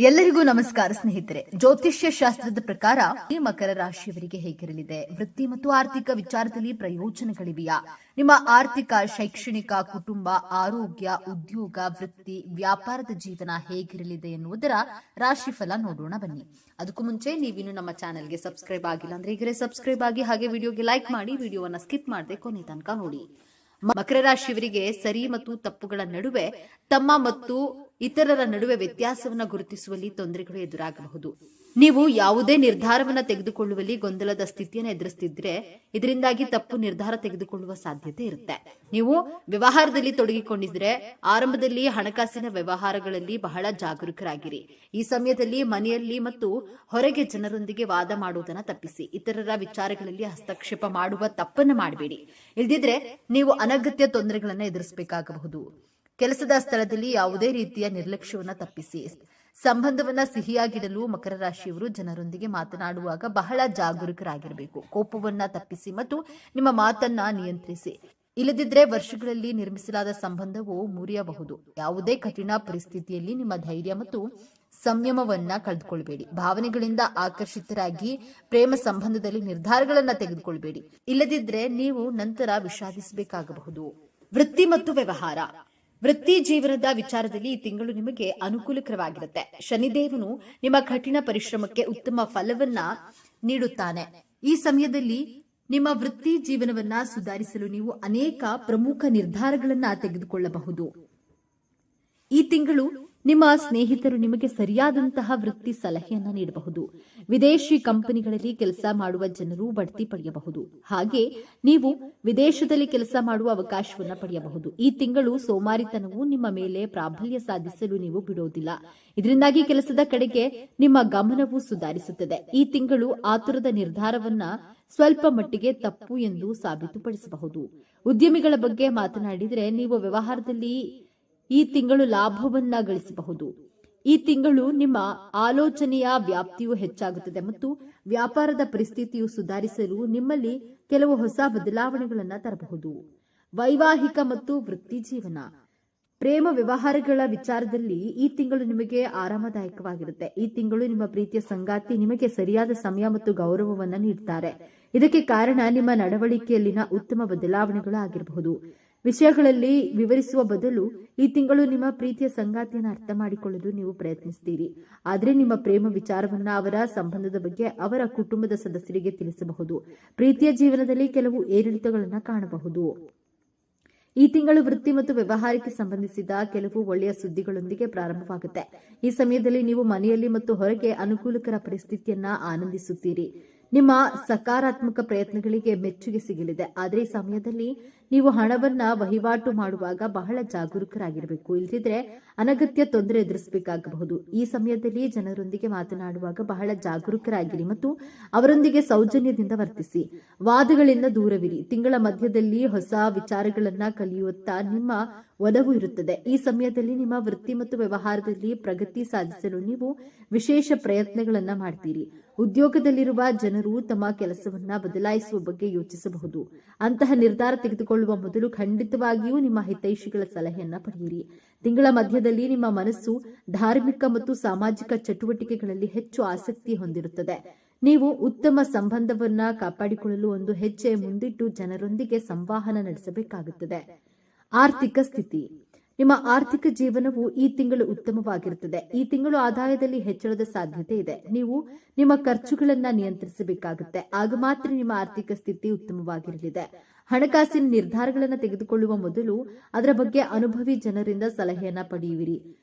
ಎಲ್ಲರಿಗೂ ನಮಸ್ಕಾರ ಸ್ನೇಹಿತರೆ. ಜ್ಯೋತಿಷ್ಯ ಶಾಸ್ತ್ರದ ಪ್ರಕಾರ ಈ ಮಕರ ರಾಶಿಯವರಿಗೆ ಹೇಗಿರಲಿದೆ? ವೃತ್ತಿ ಮತ್ತು ಆರ್ಥಿಕ ವಿಚಾರದಲ್ಲಿ ಪ್ರಯೋಜನಗಳಿವೆಯಾ? ನಿಮ್ಮ ಆರ್ಥಿಕ, ಶೈಕ್ಷಣಿಕ, ಕುಟುಂಬ, ಆರೋಗ್ಯ, ಉದ್ಯೋಗ, ವೃತ್ತಿ, ವ್ಯಾಪಾರದ ಜೀವನ ಹೇಗಿರಲಿದೆ ಎನ್ನುವುದರ ರಾಶಿಫಲ ನೋಡೋಣ ಬನ್ನಿ. ಅದಕ್ಕೂ ಮುಂಚೆ ನೀವಿನ್ನು ನಮ್ಮ ಚಾನೆಲ್ಗೆ ಸಬ್ಸ್ಕ್ರೈಬ್ ಆಗಿಲ್ಲ ಅಂದ್ರೆ ಈಗಲೇ ಸಬ್ಸ್ಕ್ರೈಬ್ ಆಗಿ, ಹಾಗೆ ವಿಡಿಯೋಗೆ ಲೈಕ್ ಮಾಡಿ, ವಿಡಿಯೋವನ್ನ ಸ್ಕಿಪ್ ಮಾಡದೆ ಕೊನೆ ತನಕ ನೋಡಿ. ಮಕರ ರಾಶಿಯವರಿಗೆ ಸರಿ ಮತ್ತು ತಪ್ಪುಗಳ ನಡುವೆ, ತಮ್ಮ ಮತ್ತು ಇತರರ ನಡುವೆ ವ್ಯತ್ಯಾಸವನ್ನು ಗುರುತಿಸುವಲ್ಲಿ ತೊಂದರೆಗಳು ಎದುರಾಗಬಹುದು. ನೀವು ಯಾವುದೇ ನಿರ್ಧಾರವನ್ನು ತೆಗೆದುಕೊಳ್ಳುವಲ್ಲಿ ಗೊಂದಲದ ಸ್ಥಿತಿಯನ್ನು ಎದುರಿಸುತ್ತಿದ್ರೆ ಇದರಿಂದಾಗಿ ತಪ್ಪು ನಿರ್ಧಾರ ತೆಗೆದುಕೊಳ್ಳುವ ಸಾಧ್ಯತೆ ಇರುತ್ತೆ. ನೀವು ವ್ಯವಹಾರದಲ್ಲಿ ತೊಡಗಿಕೊಂಡಿದ್ರೆ ಆರಂಭದಲ್ಲಿ ಹಣಕಾಸಿನ ವ್ಯವಹಾರಗಳಲ್ಲಿ ಬಹಳ ಜಾಗರೂಕರಾಗಿರಿ. ಈ ಸಮಯದಲ್ಲಿ ಮನೆಯಲ್ಲಿ ಮತ್ತು ಹೊರಗೆ ಜನರೊಂದಿಗೆ ವಾದ ಮಾಡುವುದನ್ನು ತಪ್ಪಿಸಿ. ಇತರರ ವಿಚಾರಗಳಲ್ಲಿ ಹಸ್ತಕ್ಷೇಪ ಮಾಡುವ ತಪ್ಪನ್ನು ಮಾಡಬೇಡಿ. ಇಲ್ಲದಿದ್ರೆ ನೀವು ಅನಗತ್ಯ ತೊಂದರೆಗಳನ್ನು ಎದುರಿಸಬೇಕಾಗಬಹುದು. ಕೆಲಸದ ಸ್ಥಳದಲ್ಲಿ ಯಾವುದೇ ರೀತಿಯ ನಿರ್ಲಕ್ಷ್ಯವನ್ನು ತಪ್ಪಿಸಿ. ಸಂಬಂಧವನ್ನ ಸಿಹಿಯಾಗಿಡಲು ಮಕರ ರಾಶಿಯವರು ಜನರೊಂದಿಗೆ ಮಾತನಾಡುವಾಗ ಬಹಳ ಜಾಗರೂಕರಾಗಿರಬೇಕು. ಕೋಪವನ್ನ ತಪ್ಪಿಸಿ ಮತ್ತು ನಿಮ್ಮ ಮಾತನ್ನ ನಿಯಂತ್ರಿಸಿ. ಇಲ್ಲದಿದ್ರೆ ವರ್ಷಗಳಲ್ಲಿ ನಿರ್ಮಿಸಲಾದ ಸಂಬಂಧವು ಮುರಿಯಬಹುದು. ಯಾವುದೇ ಕಠಿಣ ಪರಿಸ್ಥಿತಿಯಲ್ಲಿ ನಿಮ್ಮ ಧೈರ್ಯ ಮತ್ತು ಸಂಯಮವನ್ನ ಕಳೆದುಕೊಳ್ಬೇಡಿ. ಭಾವನೆಗಳಿಂದ ಆಕರ್ಷಿತರಾಗಿ ಪ್ರೇಮ ಸಂಬಂಧದಲ್ಲಿ ನಿರ್ಧಾರಗಳನ್ನ ತೆಗೆದುಕೊಳ್ಬೇಡಿ. ಇಲ್ಲದಿದ್ರೆ ನೀವು ನಂತರ ವಿಷಾದಿಸಬೇಕಾಗಬಹುದು. ವೃತ್ತಿ ಮತ್ತು ವ್ಯವಹಾರ. ವೃತ್ತಿ ಜೀವನದ ವಿಚಾರದಲ್ಲಿ ಈ ತಿಂಗಳು ನಿಮಗೆ ಅನುಕೂಲಕರವಾಗಿರುತ್ತೆ. ಶನಿದೇವನು ನಿಮ್ಮ ಕಠಿಣ ಪರಿಶ್ರಮಕ್ಕೆ ಉತ್ತಮ ಫಲವನ್ನ ನೀಡುತ್ತಾನೆ. ಈ ಸಮಯದಲ್ಲಿ ನಿಮ್ಮ ವೃತ್ತಿ ಜೀವನವನ್ನ ಸುಧಾರಿಸಲು ನೀವು ಅನೇಕ ಪ್ರಮುಖ ನಿರ್ಧಾರಗಳನ್ನ ತೆಗೆದುಕೊಳ್ಳಬಹುದು. ಈ ತಿಂಗಳು ನಿಮ್ಮ ಸ್ನೇಹಿತರು ನಿಮಗೆ ಸರಿಯಾದಂತಹ ವೃತ್ತಿ ಸಲಹೆಯನ್ನ ನೀಡಬಹುದು. ವಿದೇಶಿ ಕಂಪನಿಗಳಲ್ಲಿ ಕೆಲಸ ಮಾಡುವ ಜನರು ಬಡ್ತಿ ಪಡೆಯಬಹುದು. ಹಾಗೆ ನೀವು ವಿದೇಶದಲ್ಲಿ ಕೆಲಸ ಮಾಡುವ ಅವಕಾಶವನ್ನ ಪಡೆಯಬಹುದು. ಈ ತಿಂಗಳು ಸೋಮಾರಿತನವು ನಿಮ್ಮ ಮೇಲೆ ಪ್ರಾಬಲ್ಯ ಸಾಧಿಸಲು ನೀವು ಬಿಡುವುದಿಲ್ಲ. ಇದರಿಂದಾಗಿ ಕೆಲಸದ ಕಡೆಗೆ ನಿಮ್ಮ ಗಮನವು ಸುಧಾರಿಸುತ್ತದೆ. ಈ ತಿಂಗಳು ಆತುರದ ನಿರ್ಧಾರವನ್ನ ಸ್ವಲ್ಪ ಮಟ್ಟಿಗೆ ತಪ್ಪು ಎಂದು ಸಾಬೀತುಪಡಿಸಬಹುದು. ಉದ್ಯಮಿಗಳ ಬಗ್ಗೆ ಮಾತನಾಡಿದರೆ ನೀವು ವ್ಯವಹಾರದಲ್ಲಿ ಈ ತಿಂಗಳು ಲಾಭವನ್ನ ಗಳಿಸಬಹುದು. ಈ ತಿಂಗಳು ನಿಮ್ಮ ಆಲೋಚನೆಯ ವ್ಯಾಪ್ತಿಯು ಹೆಚ್ಚಾಗುತ್ತದೆ ಮತ್ತು ವ್ಯಾಪಾರದ ಪರಿಸ್ಥಿತಿಯು ಸುಧಾರಿಸಲು ನಿಮ್ಮಲ್ಲಿ ಕೆಲವು ಹೊಸ ಬದಲಾವಣೆಗಳನ್ನು ತರಬಹುದು. ವೈವಾಹಿಕ ಮತ್ತು ವೃತ್ತಿ ಜೀವನ. ಪ್ರೇಮ ವ್ಯವಹಾರಗಳ ವಿಚಾರದಲ್ಲಿ ಈ ತಿಂಗಳು ನಿಮಗೆ ಆರಾಮದಾಯಕವಾಗಿರುತ್ತೆ. ಈ ತಿಂಗಳು ನಿಮ್ಮ ಪ್ರೀತಿಯ ಸಂಗಾತಿ ನಿಮಗೆ ಸರಿಯಾದ ಸಮಯ ಮತ್ತು ಗೌರವವನ್ನು ನೀಡುತ್ತಾರೆ. ಇದಕ್ಕೆ ಕಾರಣ ನಿಮ್ಮ ನಡವಳಿಕೆಯಲ್ಲಿನ ಉತ್ತಮ ಬದಲಾವಣೆಗಳು ಆಗಿರಬಹುದು. ವಿಷಯಗಳಲ್ಲಿ ವಿವರಿಸುವ ಬದಲು ಈ ತಿಂಗಳು ನಿಮ್ಮ ಪ್ರೀತಿಯ ಸಂಗಾತಿಯನ್ನು ಅರ್ಥ ಮಾಡಿಕೊಳ್ಳಲು ನೀವು ಪ್ರಯತ್ನಿಸುತ್ತೀರಿ. ಆದರೆ ನಿಮ್ಮ ಪ್ರೇಮ ವಿಚಾರವನ್ನ ಅವರ ಸಂಬಂಧದ ಬಗ್ಗೆ ಅವರ ಕುಟುಂಬದ ಸದಸ್ಯರಿಗೆ ತಿಳಿಸಬಹುದು. ಪ್ರೀತಿಯ ಜೀವನದಲ್ಲಿ ಕೆಲವು ಏರಿಳಿತಗಳನ್ನು ಕಾಣಬಹುದು. ಈ ತಿಂಗಳು ವೃತ್ತಿ ಮತ್ತು ವ್ಯವಹಾರಕ್ಕೆ ಸಂಬಂಧಿಸಿದ ಕೆಲವು ಒಳ್ಳೆಯ ಸುದ್ದಿಗಳೊಂದಿಗೆ ಪ್ರಾರಂಭವಾಗುತ್ತೆ. ಈ ಸಮಯದಲ್ಲಿ ನೀವು ಮನೆಯಲ್ಲಿ ಮತ್ತು ಹೊರಗೆ ಅನುಕೂಲಕರ ಪರಿಸ್ಥಿತಿಯನ್ನ ಆನಂದಿಸುತ್ತೀರಿ. ನಿಮ್ಮ ಸಕಾರಾತ್ಮಕ ಪ್ರಯತ್ನಗಳಿಗೆ ಮೆಚ್ಚುಗೆ ಸಿಗಲಿದೆ. ಆದರೆ ಈ ಸಮಯದಲ್ಲಿ ನೀವು ಹಣವನ್ನ ವಹಿವಾಟು ಮಾಡುವಾಗ ಬಹಳ ಜಾಗರೂಕರಾಗಿರಬೇಕು. ಇಲ್ಲದಿದ್ರೆ ಅನಗತ್ಯ ತೊಂದರೆ ಎದುರಿಸಬೇಕಾಗಬಹುದು. ಈ ಸಮಯದಲ್ಲಿ ಜನರೊಂದಿಗೆ ಮಾತನಾಡುವಾಗ ಬಹಳ ಜಾಗರೂಕರಾಗಿರಿ ಮತ್ತು ಅವರೊಂದಿಗೆ ಸೌಜನ್ಯದಿಂದ ವರ್ತಿಸಿ. ವಾದಗಳಿಂದ ದೂರವಿರಿ. ತಿಂಗಳ ಮಧ್ಯದಲ್ಲಿ ಹೊಸ ವಿಚಾರಗಳನ್ನ ಕಲಿಯುತ್ತಾ ನಿಮ್ಮ ಒಲವು ಇರುತ್ತದೆ. ಈ ಸಮಯದಲ್ಲಿ ನಿಮ್ಮ ವೃತ್ತಿ ಮತ್ತು ವ್ಯವಹಾರದಲ್ಲಿ ಪ್ರಗತಿ ಸಾಧಿಸಲು ನೀವು ವಿಶೇಷ ಪ್ರಯತ್ನಗಳನ್ನ ಮಾಡ್ತೀರಿ. ಉದ್ಯೋಗದಲ್ಲಿರುವ ಜನರು ತಮ್ಮ ಕೆಲಸವನ್ನ ಬದಲಾಯಿಸುವ ಬಗ್ಗೆ ಯೋಚಿಸಬಹುದು. ಅಂತಹ ನಿರ್ಧಾರ ತೆಗೆದುಕೊಳ್ಳುವ ಮೊದಲು ಖಂಡಿತವಾಗಿಯೂ ನಿಮ್ಮ ಹಿತೈಷಿಗಳ ಸಲಹೆಯನ್ನ ಪಡೆಯಿರಿ. ತಿಂಗಳ ಮಧ್ಯದಲ್ಲಿ ನಿಮ್ಮ ಮನಸ್ಸು ಧಾರ್ಮಿಕ ಮತ್ತು ಸಾಮಾಜಿಕ ಚಟುವಟಿಕೆಗಳಲ್ಲಿ ಹೆಚ್ಚು ಆಸಕ್ತಿ ಹೊಂದಿರುತ್ತದೆ. ನೀವು ಉತ್ತಮ ಸಂಬಂಧವನ್ನ ಕಾಪಾಡಿಕೊಳ್ಳಲು ಒಂದು ಹೆಜ್ಜೆ ಮುಂದಿಟ್ಟು ಜನರೊಂದಿಗೆ ಸಂವಹನ ನಡೆಸಬೇಕಾಗುತ್ತದೆ. ಆರ್ಥಿಕ ಸ್ಥಿತಿ. ನಿಮ್ಮ ಆರ್ಥಿಕ ಜೀವನವು ಈ ತಿಂಗಳು ಉತ್ತಮವಾಗಿರುತ್ತದೆ. ಈ ತಿಂಗಳು ಆದಾಯದಲ್ಲಿ ಹೆಚ್ಚಳದ ಸಾಧ್ಯತೆ ಇದೆ. ನೀವು ನಿಮ್ಮ ಖರ್ಚುಗಳನ್ನ ನಿಯಂತ್ರಿಸಬೇಕಾಗುತ್ತೆ. ಆಗ ಮಾತ್ರ ನಿಮ್ಮ ಆರ್ಥಿಕ ಸ್ಥಿತಿ ಉತ್ತಮವಾಗಿರಲಿದೆ. ಹಣಕಾಸಿನ ನಿರ್ಧಾರಗಳನ್ನು ತೆಗೆದುಕೊಳ್ಳುವ ಮೊದಲು ಅದರ ಬಗ್ಗೆ ಅನುಭವಿ ಜನರಿಂದ ಸಲಹೆಯನ್ನ ಪಡೆಯುವಿರಿ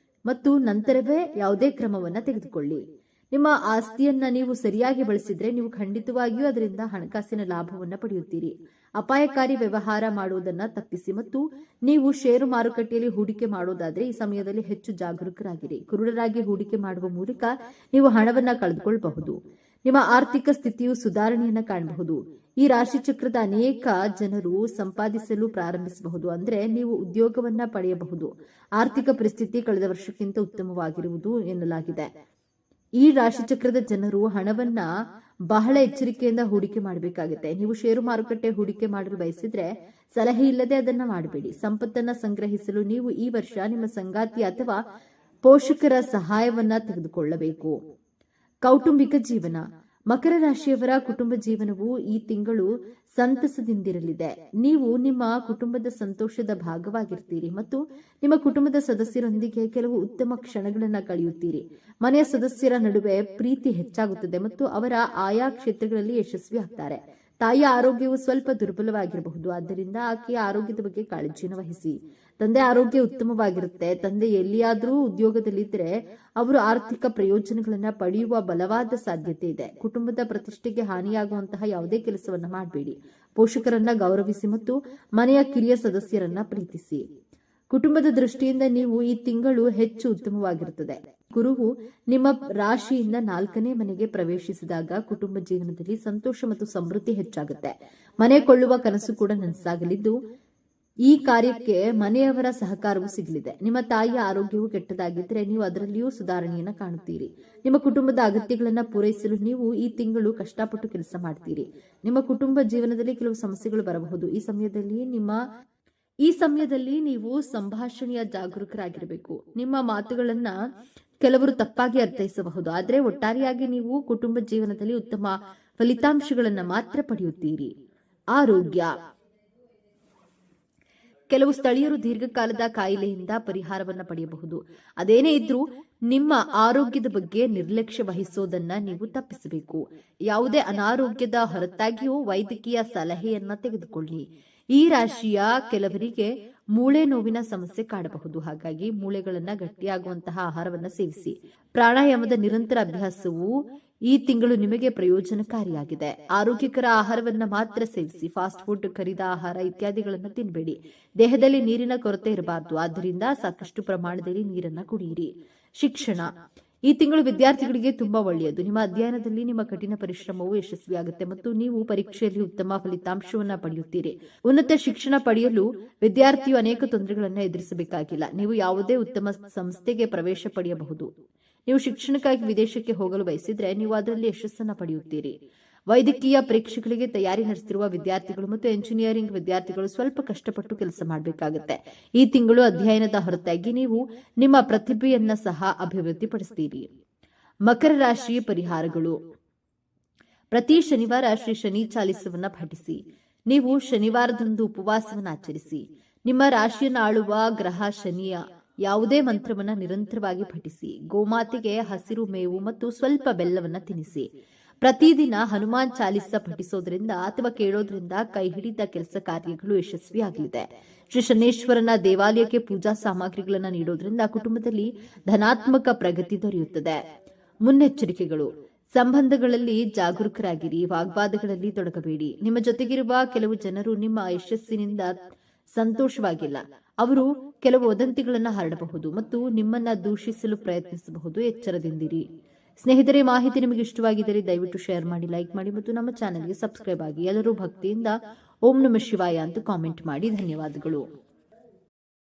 ಮತ್ತು ನಂತರವೇ ಯಾವುದೇ ಕ್ರಮವನ್ನ ತೆಗೆದುಕೊಳ್ಳಿ. ನಿಮ್ಮ ಆಸ್ತಿಯನ್ನ ನೀವು ಸರಿಯಾಗಿ ಬಳಸಿದ್ರೆ ನೀವು ಖಂಡಿತವಾಗಿಯೂ ಅದರಿಂದ ಹಣಕಾಸಿನ ಲಾಭವನ್ನ ಪಡೆಯುತ್ತೀರಿ. ಅಪಾಯಕಾರಿ ವ್ಯವಹಾರ ಮಾಡುವುದನ್ನ ತಪ್ಪಿಸಿ ಮತ್ತು ನೀವು ಷೇರು ಮಾರುಕಟ್ಟೆಯಲ್ಲಿ ಹೂಡಿಕೆ ಮಾಡೋದಾದ್ರೆ ಈ ಸಮಯದಲ್ಲಿ ಹೆಚ್ಚು ಜಾಗರೂಕರಾಗಿರಿ. ಕುರುಡರಾಗಿ ಹೂಡಿಕೆ ಮಾಡುವ ಮೂಲಕ ನೀವು ಹಣವನ್ನ ಕಳೆದುಕೊಳ್ಳಬಹುದು. ನಿಮ್ಮ ಆರ್ಥಿಕ ಸ್ಥಿತಿಯು ಸುಧಾರಣೆಯನ್ನ ಕಾಣಬಹುದು. ಈ ರಾಶಿಚಕ್ರದ ಅನೇಕ ಜನರು ಸಂಪಾದಿಸಲು ಪ್ರಾರಂಭಿಸಬಹುದು. ಅಂದ್ರೆ ನೀವು ಉದ್ಯೋಗವನ್ನ ಪಡೆಯಬಹುದು. ಆರ್ಥಿಕ ಪರಿಸ್ಥಿತಿ ಕಳೆದ ವರ್ಷಕ್ಕಿಂತ ಉತ್ತಮವಾಗಿರುವುದು ಎನ್ನಲಾಗಿದೆ. ಈ ರಾಶಿಚಕ್ರದ ಜನರು ಹಣವನ್ನ ಬಹಳ ಎಚ್ಚರಿಕೆಯಿಂದ ಹೂಡಿಕೆ ಮಾಡಬೇಕಾಗುತ್ತೆ. ನೀವು ಷೇರು ಮಾರುಕಟ್ಟೆ ಹೂಡಿಕೆ ಮಾಡಲು ಬಯಸಿದ್ರೆ ಸಲಹೆ ಇಲ್ಲದೆ ಅದನ್ನ ಮಾಡಬೇಡಿ. ಸಂಪತ್ತನ್ನ ಸಂಗ್ರಹಿಸಲು ನೀವು ಈ ವರ್ಷ ನಿಮ್ಮ ಸಂಗಾತಿ ಅಥವಾ ಪೋಷಕರ ಸಹಾಯವನ್ನ ತೆಗೆದುಕೊಳ್ಳಬೇಕು. ಕೌಟುಂಬಿಕ ಜೀವನ. ಮಕರ ರಾಶಿಯವರ ಕುಟುಂಬ ಜೀವನವು ಈ ತಿಂಗಳು ಸಂತಸದಿಂದಿರಲಿದೆ. ನೀವು ನಿಮ್ಮ ಕುಟುಂಬದ ಸಂತೋಷದ ಭಾಗವಾಗಿರ್ತೀರಿ ಮತ್ತು ನಿಮ್ಮ ಕುಟುಂಬದ ಸದಸ್ಯರೊಂದಿಗೆ ಕೆಲವು ಉತ್ತಮ ಕ್ಷಣಗಳನ್ನು ಕಳೆಯುತ್ತೀರಿ. ಮನೆಯ ಸದಸ್ಯರ ನಡುವೆ ಪ್ರೀತಿ ಹೆಚ್ಚಾಗುತ್ತದೆ ಮತ್ತು ಅವರ ಆಯಾ ಕ್ಷೇತ್ರಗಳಲ್ಲಿ ಯಶಸ್ವಿ ಆಗ್ತಾರೆ. ತಾಯಿಯ ಆರೋಗ್ಯವು ಸ್ವಲ್ಪ ದುರ್ಬಲವಾಗಿರಬಹುದು, ಆದ್ದರಿಂದ ಆಕೆಯ ಆರೋಗ್ಯದ ಬಗ್ಗೆ ಕಾಳಜಿಯನ್ನು ವಹಿಸಿ. ತಂದೆ ಆರೋಗ್ಯ ಉತ್ತಮವಾಗಿರುತ್ತೆ. ತಂದೆ ಎಲ್ಲಿಯಾದರೂ ಉದ್ಯೋಗದಲ್ಲಿದ್ದರೆ ಅವರು ಆರ್ಥಿಕ ಪ್ರಯೋಜನಗಳನ್ನ ಪಡೆಯುವ ಬಲವಾದ ಸಾಧ್ಯತೆ ಇದೆ. ಕುಟುಂಬದ ಪ್ರತಿಷ್ಠೆಗೆ ಹಾನಿಯಾಗುವಂತಹ ಯಾವುದೇ ಕೆಲಸವನ್ನ ಮಾಡಬೇಡಿ. ಪೋಷಕರನ್ನ ಗೌರವಿಸಿ ಮತ್ತು ಮನೆಯ ಕಿರಿಯ ಸದಸ್ಯರನ್ನ ಪ್ರೀತಿಸಿ. ಕುಟುಂಬದ ದೃಷ್ಟಿಯಿಂದ ನೀವು ಈ ತಿಂಗಳು ಹೆಚ್ಚು ಉತ್ತಮವಾಗಿರುತ್ತದೆ. ಗುರುವು ನಿಮ್ಮ ರಾಶಿಯಿಂದ 4ನೇ ಮನೆಗೆ ಪ್ರವೇಶಿಸಿದಾಗ ಕುಟುಂಬ ಜೀವನದಲ್ಲಿ ಸಂತೋಷ ಮತ್ತು ಸಮೃದ್ಧಿ ಹೆಚ್ಚಾಗುತ್ತೆ. ಮನೆ ಕೊಳ್ಳುವ ಕನಸು ಕೂಡ ನನಸಾಗಲಿದ್ದು ಈ ಕಾರ್ಯಕ್ಕೆ ಮನೆಯವರ ಸಹಕಾರವೂ ಸಿಗಲಿದೆ. ನಿಮ್ಮ ತಾಯಿಯ ಆರೋಗ್ಯವು ಕೆಟ್ಟದಾಗಿದ್ದರೆ ನೀವು ಅದರಲ್ಲಿಯೂ ಸುಧಾರಣೆಯನ್ನು ಕಾಣುತ್ತೀರಿ. ನಿಮ್ಮ ಕುಟುಂಬದ ಅಗತ್ಯಗಳನ್ನು ಪೂರೈಸಲು ನೀವು ಈ ತಿಂಗಳು ಕಷ್ಟಪಟ್ಟು ಕೆಲಸ ಮಾಡ್ತೀರಿ. ನಿಮ್ಮ ಕುಟುಂಬ ಜೀವನದಲ್ಲಿ ಕೆಲವು ಸಮಸ್ಯೆಗಳು ಬರಬಹುದು. ಈ ಸಮಯದಲ್ಲಿ ನೀವು ಸಂಭಾಷಣೆಯ ಜಾಗರೂಕರಾಗಿರಬೇಕು. ನಿಮ್ಮ ಮಾತುಗಳನ್ನ ಕೆಲವರು ತಪ್ಪಾಗಿ ಅರ್ಥೈಸಬಹುದು, ಆದರೆ ಒಟ್ಟಾರೆಯಾಗಿ ನೀವು ಕುಟುಂಬ ಜೀವನದಲ್ಲಿ ಉತ್ತಮ ಫಲಿತಾಂಶಗಳನ್ನು ಮಾತ್ರ ಪಡೆಯುತ್ತೀರಿ. ಆರೋಗ್ಯ. ಕೆಲವು ಸ್ಥಳೀಯರು ದೀರ್ಘಕಾಲದ ಕಾಯಿಲೆಯಿಂದ ಪರಿಹಾರವನ್ನು ಪಡೆಯಬಹುದು. ಅದೇನೇ ಇದ್ರೂ ನಿಮ್ಮ ಆರೋಗ್ಯದ ಬಗ್ಗೆ ನಿರ್ಲಕ್ಷ್ಯ ವಹಿಸೋದನ್ನ ನೀವು ತಪ್ಪಿಸಬೇಕು. ಯಾವುದೇ ಅನಾರೋಗ್ಯದ ಹೊರತಾಗಿಯೂ ವೈದ್ಯಕೀಯ ಸಲಹೆಯನ್ನ ತೆಗೆದುಕೊಳ್ಳಿ. ಈ ರಾಶಿಯ ಕೆಲವರಿಗೆ ಮೂಳೆ ನೋವಿನ ಸಮಸ್ಯೆ ಕಾಡಬಹುದು, ಹಾಗಾಗಿ ಮೂಳೆಗಳನ್ನ ಗಟ್ಟಿಯಾಗುವಂತಹ ಆಹಾರವನ್ನ ಸೇವಿಸಿ. ಪ್ರಾಣಾಯಾಮದ ನಿರಂತರ ಅಭ್ಯಾಸವು ಈ ತಿಂಗಳು ನಿಮಗೆ ಪ್ರಯೋಜನಕಾರಿಯಾಗಿದೆ. ಆರೋಗ್ಯಕರ ಆಹಾರವನ್ನ ಮಾತ್ರ ಸೇವಿಸಿ. ಫಾಸ್ಟ್ ಫುಡ್, ಕರಿದ ಆಹಾರ ಇತ್ಯಾದಿಗಳನ್ನು ತಿನ್ನಬೇಡಿ. ದೇಹದಲ್ಲಿ ನೀರಿನ ಕೊರತೆ ಇರಬಾರದು, ಆದ್ದರಿಂದ ಸಾಕಷ್ಟು ಪ್ರಮಾಣದಲ್ಲಿ ನೀರನ್ನ ಕುಡಿಯಿರಿ. ಶಿಕ್ಷಣ. ಈ ತಿಂಗಳು ವಿದ್ಯಾರ್ಥಿಗಳಿಗೆ ತುಂಬಾ ಒಳ್ಳೆಯದು. ನಿಮ್ಮ ಅಧ್ಯಯನದಲ್ಲಿ ನಿಮ್ಮ ಕಠಿಣ ಪರಿಶ್ರಮವು ಯಶಸ್ವಿಯಾಗುತ್ತೆ ಮತ್ತು ನೀವು ಪರೀಕ್ಷೆಯಲ್ಲಿ ಉತ್ತಮ ಫಲಿತಾಂಶವನ್ನ ಪಡೆಯುತ್ತೀರಿ. ಉನ್ನತ ಶಿಕ್ಷಣ ಪಡೆಯಲು ವಿದ್ಯಾರ್ಥಿಯು ಅನೇಕ ತೊಂದರೆಗಳನ್ನು ಎದುರಿಸಬೇಕಾಗಿಲ್ಲ. ನೀವು ಯಾವುದೇ ಉತ್ತಮ ಸಂಸ್ಥೆಗೆ ಪ್ರವೇಶ ಪಡೆಯಬಹುದು. ನೀವು ಶಿಕ್ಷಣಕ್ಕಾಗಿ ವಿದೇಶಕ್ಕೆ ಹೋಗಲು ಬಯಸಿದ್ರೆ ನೀವು ಅದರಲ್ಲಿ ಯಶಸ್ಸನ್ನು ಪಡೆಯುತ್ತೀರಿ. ವೈದ್ಯಕೀಯ ಪರೀಕ್ಷೆಗಳಿಗೆ ತಯಾರಿ ನಡೆಸುತ್ತಿರುವ ವಿದ್ಯಾರ್ಥಿಗಳು ಮತ್ತು ಎಂಜಿನಿಯರಿಂಗ್ ವಿದ್ಯಾರ್ಥಿಗಳು ಸ್ವಲ್ಪ ಕಷ್ಟಪಟ್ಟು ಕೆಲಸ ಮಾಡಬೇಕಾಗುತ್ತೆ. ಈ ತಿಂಗಳು ಅಧ್ಯಯನದ ಹೊರತಾಗಿ ನೀವು ನಿಮ್ಮ ಪ್ರತಿಭೆಯನ್ನ ಸಹ ಅಭಿವೃದ್ಧಿಪಡಿಸುತ್ತೀರಿ. ಮಕರ ರಾಶಿ ಪರಿಹಾರಗಳು. ಪ್ರತಿ ಶನಿವಾರ ಶ್ರೀ ಶನಿ ಚಾಲಿಸವನ್ನ ಪಠಿಸಿ. ನೀವು ಶನಿವಾರದಂದು ಉಪವಾಸವನ್ನು ಆಚರಿಸಿ. ನಿಮ್ಮ ರಾಶಿಯನ್ನು ಆಳುವ ಗ್ರಹ ಶನಿಯ ಯಾವುದೇ ಮಂತ್ರವನ್ನ ನಿರಂತರವಾಗಿ ಪಠಿಸಿ. ಗೋಮಾತೆಗೆ ಹಸಿರು ಮೇವು ಮತ್ತು ಸ್ವಲ್ಪ ಬೆಲ್ಲವನ್ನ ತಿನ್ನಿಸಿ. ಪ್ರತಿದಿನ ಹನುಮಾನ್ ಚಾಲಿಸ ಪಠಿಸೋದ್ರಿಂದ ಅಥವಾ ಕೇಳೋದ್ರಿಂದ ಕೈ ಹಿಡಿದ ಕೆಲಸ ಕಾರ್ಯಗಳು ಯಶಸ್ವಿಯಾಗಲಿದೆ. ಶ್ರೀ ಶನೇಶ್ವರನ ದೇವಾಲಯಕ್ಕೆ ಪೂಜಾ ಸಾಮಗ್ರಿಗಳನ್ನು ನೀಡೋದ್ರಿಂದ ಕುಟುಂಬದಲ್ಲಿ ಧನಾತ್ಮಕ ಪ್ರಗತಿ ದೊರೆಯುತ್ತದೆ. ಮುನ್ನೆಚ್ಚರಿಕೆಗಳು. ಸಂಬಂಧಗಳಲ್ಲಿ ಜಾಗರೂಕರಾಗಿರಿ. ವಾಗ್ವಾದಗಳಲ್ಲಿ ತೊಡಗಬೇಡಿ. ನಿಮ್ಮ ಜೊತೆಗಿರುವ ಕೆಲವು ಜನರು ನಿಮ್ಮ ಯಶಸ್ಸಿನಿಂದ ಸಂತೋಷವಾಗಿಲ್ಲ. ಅವರು ಕೆಲವು ವದಂತಿಗಳನ್ನು ಹರಡಬಹುದು ಮತ್ತು ನಿಮ್ಮನ್ನ ದೂಷಿಸಲು ಪ್ರಯತ್ನಿಸಬಹುದು. ಎಚ್ಚರದಿಂದಿರಿ. ಸ್ನೇಹಿತರೆ, ಮಾಹಿತಿ ನಿಮಗೆ ಇಷ್ಟವಾಗಿದ್ದರೆ ದಯವಿಟ್ಟು ಶೇರ್ ಮಾಡಿ, ಲೈಕ್ ಮಾಡಿ ಮತ್ತು ನಮ್ಮ ಚಾನೆಲ್ಗೆ ಸಬ್ಸ್ಕ್ರೈಬ್ ಆಗಿ. ಎಲ್ಲರೂ ಭಕ್ತಿಯಿಂದ ಓಂ ನಮಃ ಶಿವಾಯ ಅಂತ ಕಾಮೆಂಟ್ ಮಾಡಿ. ಧನ್ಯವಾದಗಳು.